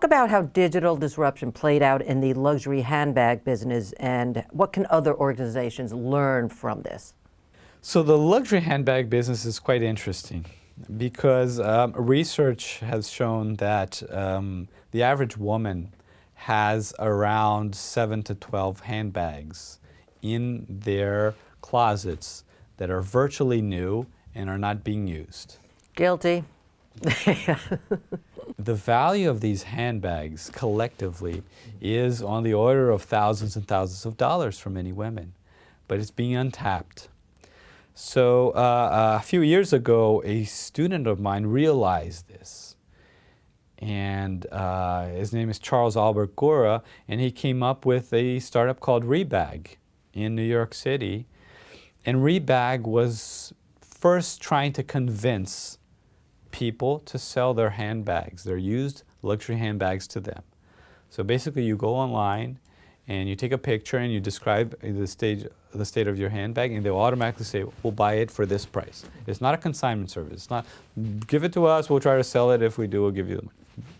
Talk about how digital disruption played out in the luxury handbag business and what can other organizations learn from this? So the luxury handbag business is quite interesting because research has shown that the average woman has around 7 to 12 handbags in their closets that are virtually new and are not being used. Guilty. The value of these handbags collectively is on the order of thousands and thousands of dollars for many women, but it's being untapped. So a few years ago, a student of mine realized this. And his name is Charles Albert Gora, and he came up with a startup called Rebag in New York City. And Rebag was first trying to convince people to sell their handbags, their used luxury handbags to them. So basically you go online and you take a picture and you describe the state of your handbag, and they'll automatically say, we'll buy it for this price. It's not a consignment service. It's not, give it to us, we'll try to sell it. If we do, we'll give you the money.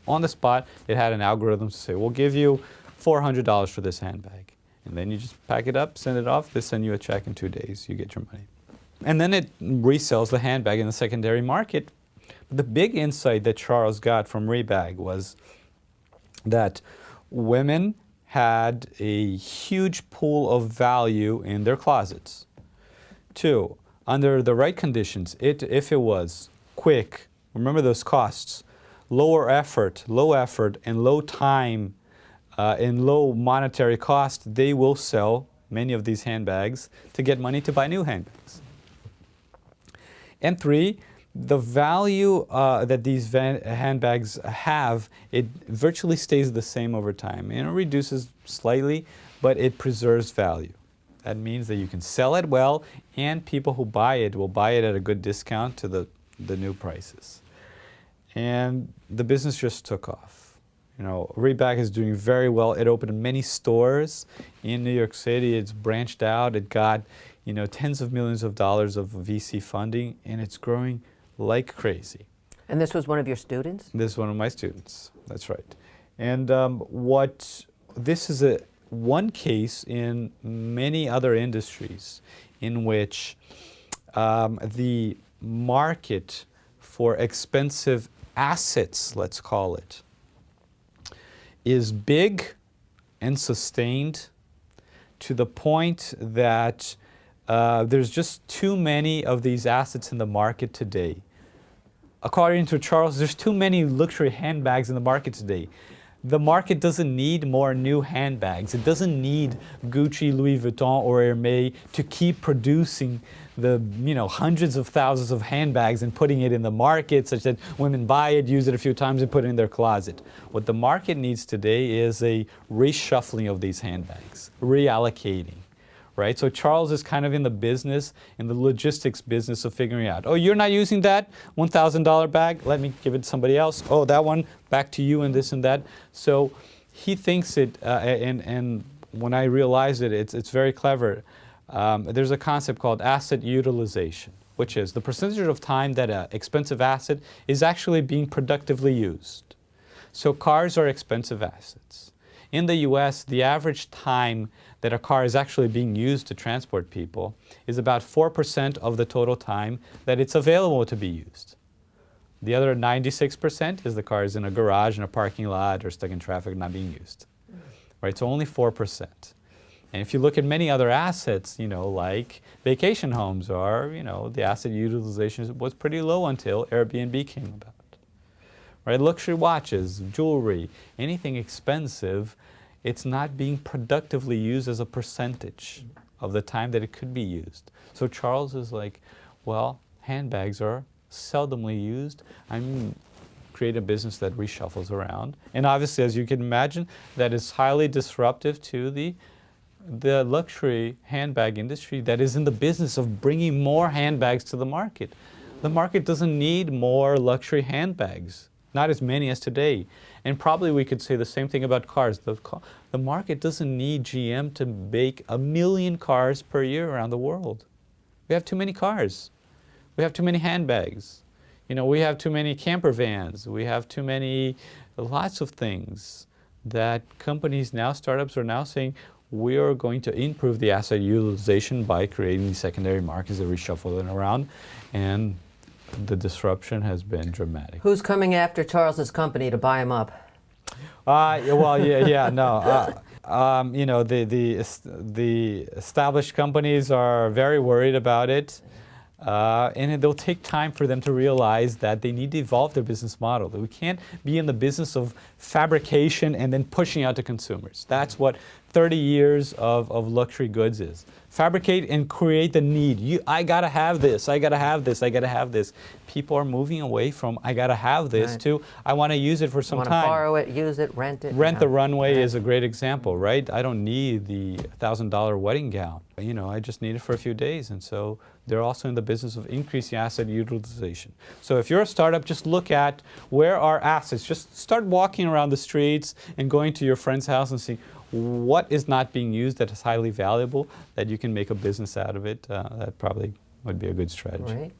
On the spot, it had an algorithm to say, we'll give you $400 for this handbag. And then you just pack it up, send it off, they send you a check in 2 days, you get your money. And then it resells the handbag in the secondary market. The big insight that Charles got from Rebag was that women had a huge pool of value in their closets. 2, under the right conditions, if it was quick, remember those costs, low effort, and low time, and low monetary cost, they will sell many of these handbags to get money to buy new handbags. And 3, the value that these handbags have, it virtually stays the same over time. And it reduces slightly, but it preserves value. That means that you can sell it well, and people who buy it will buy it at a good discount to the new prices. And the business just took off. You know, Rebag is doing very well. It opened many stores in New York City. It's branched out. It got, you know, tens of millions of dollars of VC funding, and it's growing like crazy. And this was one of your students? This is one of my students, that's right. And this is one case in many other industries in which the market for expensive assets, let's call it, is big and sustained to the point that there's just too many of these assets in the market today. According to Charles, there's too many luxury handbags in the market today. The market doesn't need more new handbags. It doesn't need Gucci, Louis Vuitton, or Hermès to keep producing the hundreds of thousands of handbags and putting it in the market such that women buy it, use it a few times, and put it in their closet. What the market needs today is a reshuffling of these handbags, reallocating. Right? So Charles is kind of in the business, in the logistics business of figuring out, oh, you're not using that $1,000 bag? Let me give it to somebody else. Oh, that one, back to you, and this and that. So he thinks it, and when I realized it, it's very clever. There's a concept called asset utilization, which is the percentage of time that an expensive asset is actually being productively used. So cars are expensive assets. In the US, the average time that a car is actually being used to transport people is about 4% of the total time that it's available to be used. The other 96% is the car is in a garage, in a parking lot, or stuck in traffic, not being used. Right? So only 4%. And if you look at many other assets, like vacation homes, or the asset utilization was pretty low until Airbnb came about. Right? Luxury watches, jewelry, anything expensive, it's not being productively used as a percentage of the time that it could be used. So Charles is like, well, handbags are seldomly used. I'm create a business that reshuffles around. And obviously, as you can imagine, that is highly disruptive to the luxury handbag industry that is in the business of bringing more handbags to the market. The market doesn't need more luxury handbags. Not as many as today. And probably we could say the same thing about cars. The market doesn't need GM to make 1 million cars per year around the world. We have too many cars. We have too many handbags. we have too many camper vans. We have too many, lots of things that companies now, startups are now saying, we are going to improve the asset utilization by creating these secondary markets that reshuffle it around. And the disruption has been dramatic. Who's coming after Charles's company to buy him up? The established companies are very worried about it. And it'll take time for them to realize that they need to evolve their business model. That we can't be in the business of fabrication and then pushing out to consumers. That's what 30 years of luxury goods is. Fabricate and create the need. I gotta have this, I gotta have this, I gotta have this. People are moving away from I gotta have this to I wanna use it for some time. Want to borrow it, use it, rent it. Rent the runway is a great example, right? I don't need the $1,000 wedding gown. I just need it for a few days. And so they're also in the business of increasing asset utilization. So if you're a startup, just look at where are assets. Just start walking around the streets and going to your friend's house and see what is not being used that is highly valuable that you can make a business out of it. That probably would be a good strategy. Right.